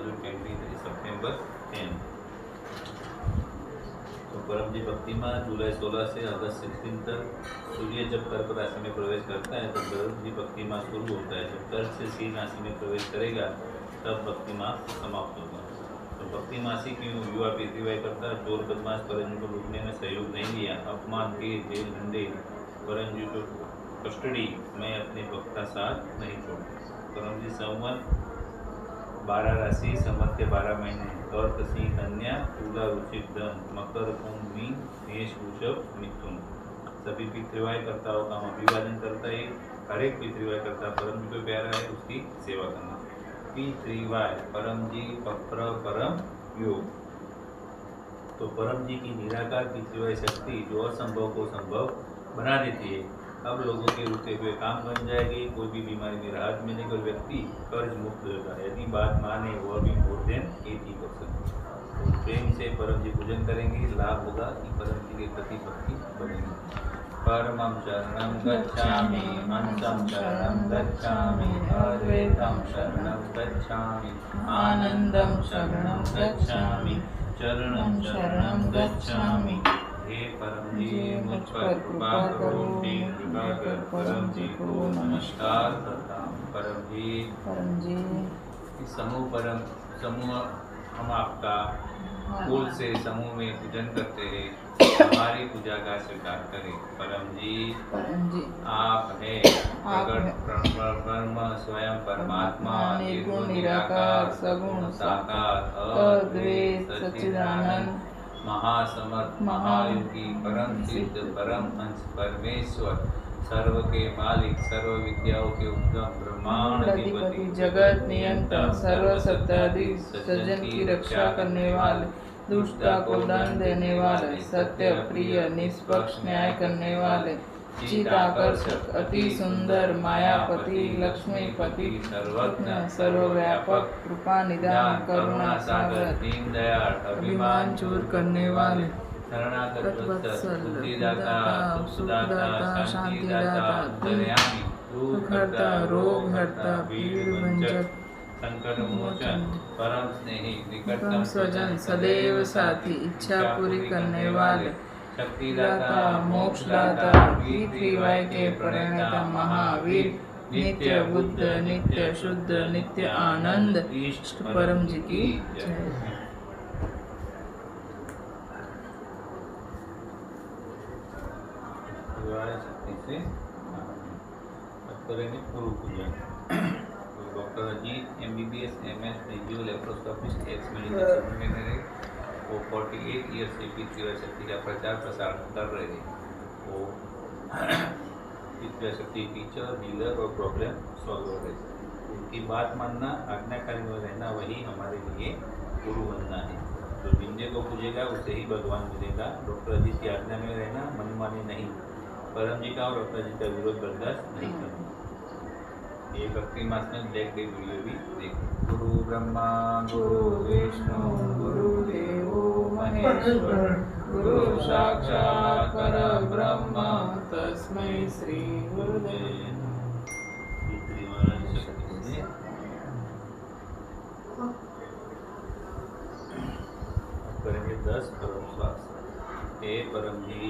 2023 September 10. तो परम जी भक्ति में जुलाई 16 से अगस्त 16 तक सूर्य जब कर्क राशि में प्रवेश करता है तो परम जी भक्ति माह शुरू होता है। जब कर्क से सिंह राशि में प्रवेश करेगा तब भक्ति माह समाप्त होगा। तो भक्ति मासी क्यों युवा पृथ्वी करता चोर बदमाश परम जी को लूटने में सहयोग नहीं दिया, अपमान के जेल डंडे परम जी को कस्टडी में अपने भक्त का साथ नहीं छोड़ा। परम जी संवत 12 राशि संवत के 12 महीने कर्क सिंह कन्या तुला वृश्चिक धन मकर कुंभ मीन मेष वृषभ मिथुन सभी पितृवाय कर्ताओं का हम अभिवादन करता है। हर एक पितृवाय कर्ता परम जी को प्यारा है, उसकी सेवा करना। पितृवाय परम जी पक्र परम योग। तो परम जी की निराकार पितृवाय शक्ति जो असंभव को संभव बना देती है। अब लोगों के रुके हुए काम बन जाएगी, कोई भी बीमारी में राहत मिलेगी और व्यक्ति कर्ज मुक्त होगा। यदि बात माने वह भी मोर देन 80%। तो प्रेम से परम जी पूजन करेंगे, लाभ होगा कि परम जी के प्रति भक्ति बढ़ेगी। परमं शरणं गच्छामि, हंसं शरणं गच्छामि, अद्वैतं शरणं गच्छामि, आनंदं शरणं गच्छामि, चरणं शरणं गच्छामि। हे परम जी मुझ पर कृपा करो, दीन कृपा कर परम जी को नमस्कार करता हूँ। परम जी समूह हम आपका फूल से समूह में पूजन करते हैं, हमारी पूजा का स्वीकार करें। परम जी आप है प्रकट ब्रह्म स्वयं परमात्मा निर्गुण निराकार सगुण साकार अद्वैत सच्चिदानंद महासमर्थ महायोगी परम सिद्ध परम हंस परमेश्वर सर्व के मालिक सर्व विद्याओं के उद्गम ब्रह्मांड अधिपति जगत नियंता सर्व सत्ताधीश सज्जन की रक्षा करने वाले दुष्टता को दंड देने वाले सत्य प्रिय निष्पक्ष न्याय करने वाले चिताकर्षक अति सुंदर मायापति लक्ष्मीपति सर्वज्ञ सर्वव्यापक कृपा निदान करुणा सागर दीन दयाल अभिमान दूर करने वाले शरणागत वत्सल बुद्धिदाता सुखदाता शांतिदाता दयामी दुख हरता रोग हरता पीड़ भंजक संकट मोचन परम स्नेही निकटतम स्वजन सदैव साथी इच्छा पूरी करने वाले शक्तिदाता मोक्षदाता पितृवाय के प्रणेता महावीर नित्य बुद्ध नित्य शुद्ध नित्य आनंद इष्ट परम जी की जय। से करेंगे पूर्व पूजन। Doctor Ajit MBBS MS radio laparoscopist ex medical seminary वो 48 ईयर से पितृवाय शक्ति का प्रचार प्रसार कर रहे हैं। वो पितृवाय शक्ति टीचर डीलर और प्रॉब्लम सॉल्वर है। उनकी बात मानना आज्ञाकारी में रहना वही हमारे लिए गुरु बनना है। जो जिंदे को पूजेगा उसे ही भगवान मिलेगा। डॉक्टर अजीत की आज्ञा में रहना मनमानी नहीं, परम जी का और डॉक्टर जी का विरोध बर्दाश्त नहीं करना। ये भक्ति मास में ब्लैक डे वीडियो भी देखो। गुरु ब्रह्मा गुरु विष्णु गुरु देवो महेश्वर गुरु साक्षात परब्रह्म तस्मै श्री गुरुदेव। करेंगे 10 परम श्वास। हे परम जी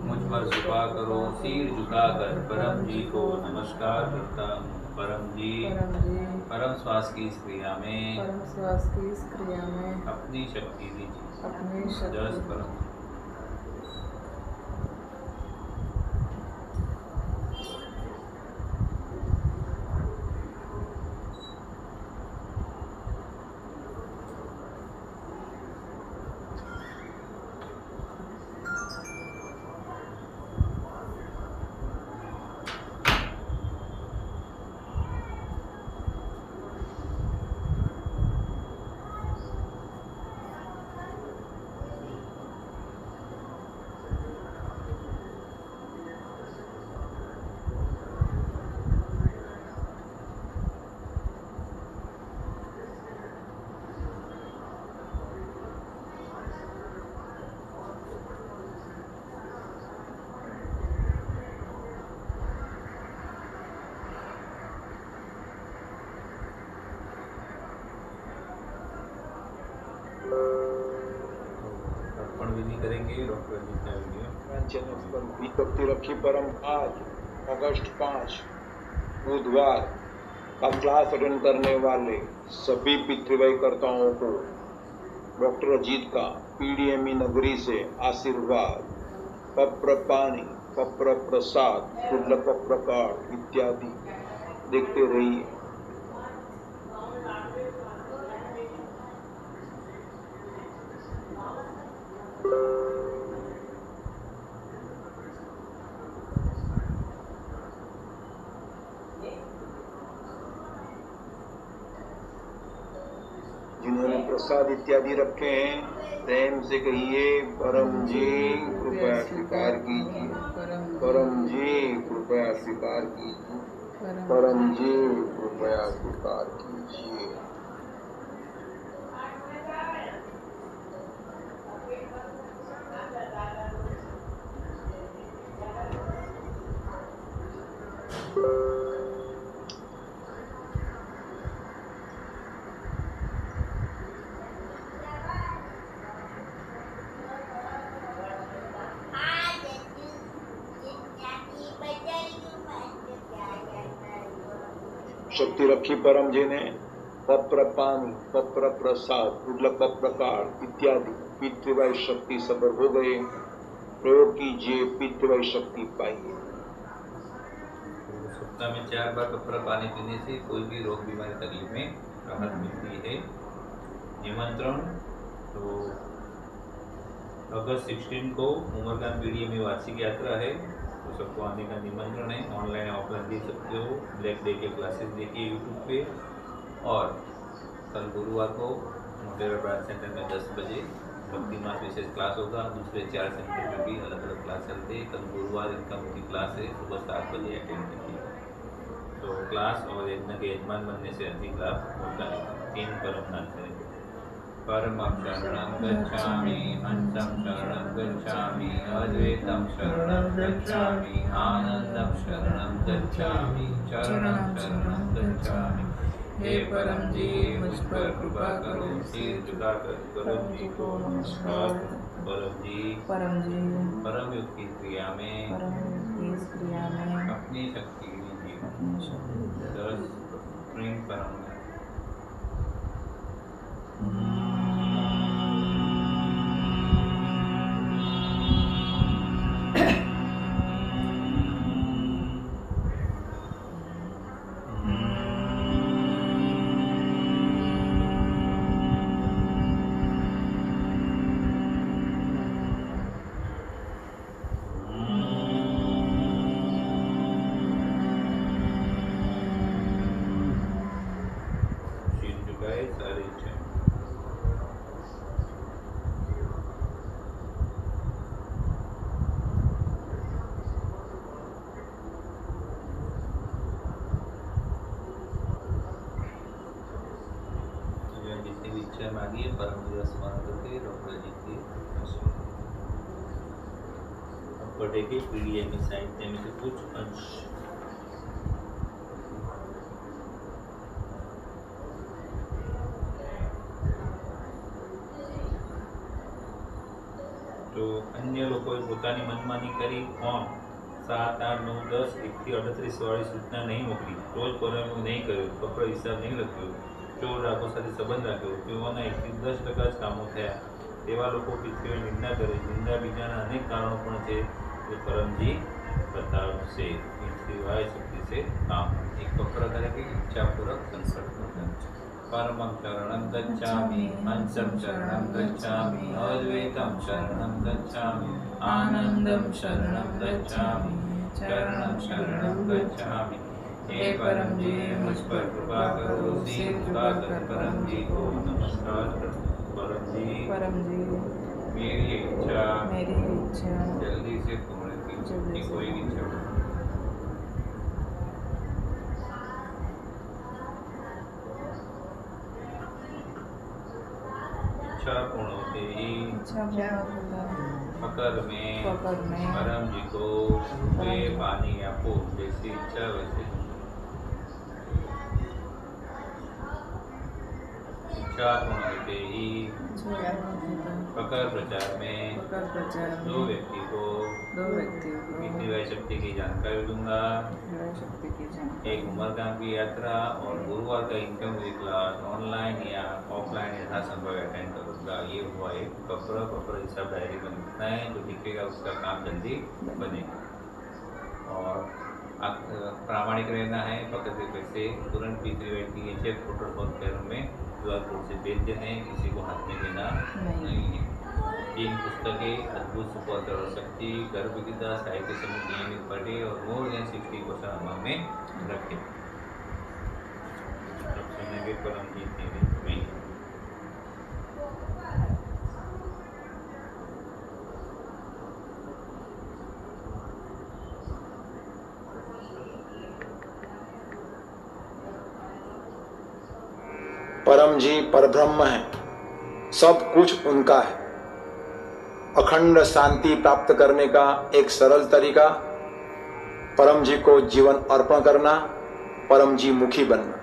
मुझ पर कृपा करो, सिर झुकाकर परम जी को नमस्कार करता हूँ। परम जी परम श्वास की इस क्रिया में अपनी शक्ति दीजिए। 10 परम करेंगे डॉक्टर अजीत का वीडियो। चैनल पर भक्ति रखी परम आज अगस्त 5 बुधवार का क्लास अटेंड करने वाले सभी पितृवैकर्ताओं को डॉक्टर अजीत का पीडीएमई नगरी से आशीर्वाद, पत्र पानी, पत्र प्रसाद, दुर्लभ पत्र कार्ड इत्यादि देखते रहिए। जिन्होंने प्रसाद इत्यादि रखे हैं प्रेम से कहिए परम जी कृपया स्वीकार कीजिए, परम जी कृपया स्वीकार कीजिए, परम जी कृपया स्वीकार कीजिए। शक्ति रखी परम जी ने पत्र पानी, पत्र प्रसाद, दुर्लभ पत्र कार्ड इत्यादि पितृवाय शक्ति सबर हो गए। प्रयोग कीजिए, पितृवाय शक्ति पाइए। सप्ताह में 4 बार पत्र पानी पीने से कोई भी रोग बीमारी तकलीफ में राहत मिलती है। निमंत्रण तो अगस्त 16 को उमरगाम पीडीएमई वार्षिक यात्रा है, तो सबको आने का निमंत्रण है। ऑनलाइन ऑफलाइन दे सकते हो। ब्लैक डे के क्लासेस देखिए यूट्यूब पे। और कल गुरुवार को मोटेरा ब्रांच सेंटर में 10 बजे भक्ति मास विशेष क्लास होगा। दूसरे 4 सेंटर में भी अलग अलग क्लास चलते हैं। कल गुरुवार इनकम की क्लास है, सुबह 7 बजे अटेंड कीजिए। तो क्लास और यज्ञ के यजमान बनने से अधिक लाभ होता है। 3 परम नाम करेंगे। परमं शरणं गच्छामि, हंसं शरणं गच्छामि, अद्वैतं शरणं गच्छामि, आनंदं शरणं गच्छामि, चरणं शरणं गच्छामि। हे परम जी मुझ पर कृपा करो। सिर झुकाकर परम जी को नमस्कार। परम जी परम युग की क्रिया में अपनी शक्ति लीजिए। 10 प्रेम परम सारे इच्छा जितनी भी इच्छा मांगी है परम जी स्मरण करके डॉक्टर जी की अब पढ़ेंगे पीडीएमई साहित्य में से कुछ अंश। तो अन्य लोगों પોતાની મનમાની કરી ફોર્મ 7, 8, 9, 10, 1 થી 38 વાળી સૂચના નહીં મોકલી, રોજ પરવાનું નહીં કર્યું, પત્ર હિસાબ નહીં લખ્યો, ચોર રાગો સાથે સંબંધ રાખ્યો, તેઓના 1 થી 10% જ કામો થયા, તેવા લોકો પિતૃઓએ નિંદા કરે। નિંદા બીજાના અનેક કારણો પણ છે, જે પરમજી બતાવશે। પિતૃવાય શક્તિ से काम। एक पत्र करेंगे इच्छापूर्वक कंसल्ट करना। परमं शरणं गच्छामि, हंसं शरणं गच्छामि, अद्वैतं शरणं गच्छामि, आनंदं शरणं गच्छामि, चरणं शरणं गच्छामि। हे परम जी मुझ पर कृपा करो। सिर झुकाकर परम जी को नमस्कार करो। परम जी मेरी इच्छा जल्दी से पूर्ण कीजिए। कोई इच्छा पूर्ण होते ही मकर में परम जी को वे पानी आपको जैसी इच्छा वैसे दीक्षा पूर्ण ही प्रकार प्रचार में दो व्यक्ति को पितृवाय शक्ति की जानकारी दूंगा। एक उमरगाम की यात्रा और गुरुवार का इनकम क्लास ऑनलाइन या ऑफलाइन यथा संभव अटेंड करूँगा। ये हुआ एक पत्र हिसाब डायरी बनता है, जो दिखेगा उसका काम जल्दी बनेगा। और प्रामाणिक रहना है, पकड़ के पैसे तुरंत पितृवाय की चेक फोटो बहुत पैरों में QR कोड से भेज देने, किसी को हाथ में देना नहीं है। 3 पुस्तकें अद्भुत सुपर और शक्ति, गर्भ गीता, साहित्य समूह नियमित पढ़े और मोर देन 60% अमाउंट में रखें। परम जी में परम जी परब्रह्म है, सब कुछ उनका है। अखंड शांति प्राप्त करने का एक सरल तरीका, परम जी को जीवन अर्पण करना, परम जी मुखी बनना।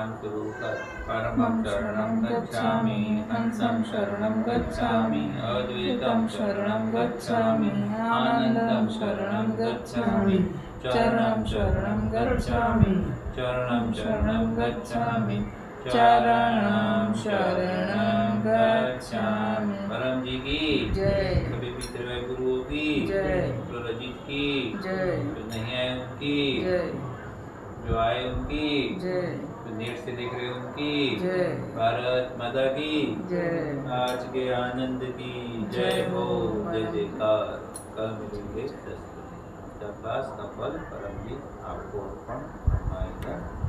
पान शुरू कर। परमं शरणं गच्छामि, हंसं शरणं गच्छामि, अद्वैतं शरणं गच्छामि, आनंदं शरणं गच्छामि, चरणं शरणं गच्छामि, चरणं शरणं गच्छामि, चरणं शरणं गच्छामि। परम जी की जय। सभी पितृ गुरुओं की जय। जो रजित की जय। जो नहीं आए उनकी, जय। जो आए उनकी, जय। जो नेट से देख रहे उनकी, जय। भारत माता की जय। आज के आनंद की जय हो, जय जयकार। कल मिलेंगे 10 बजे। क्लास का फल परम जी आपको अर्पण आएगा।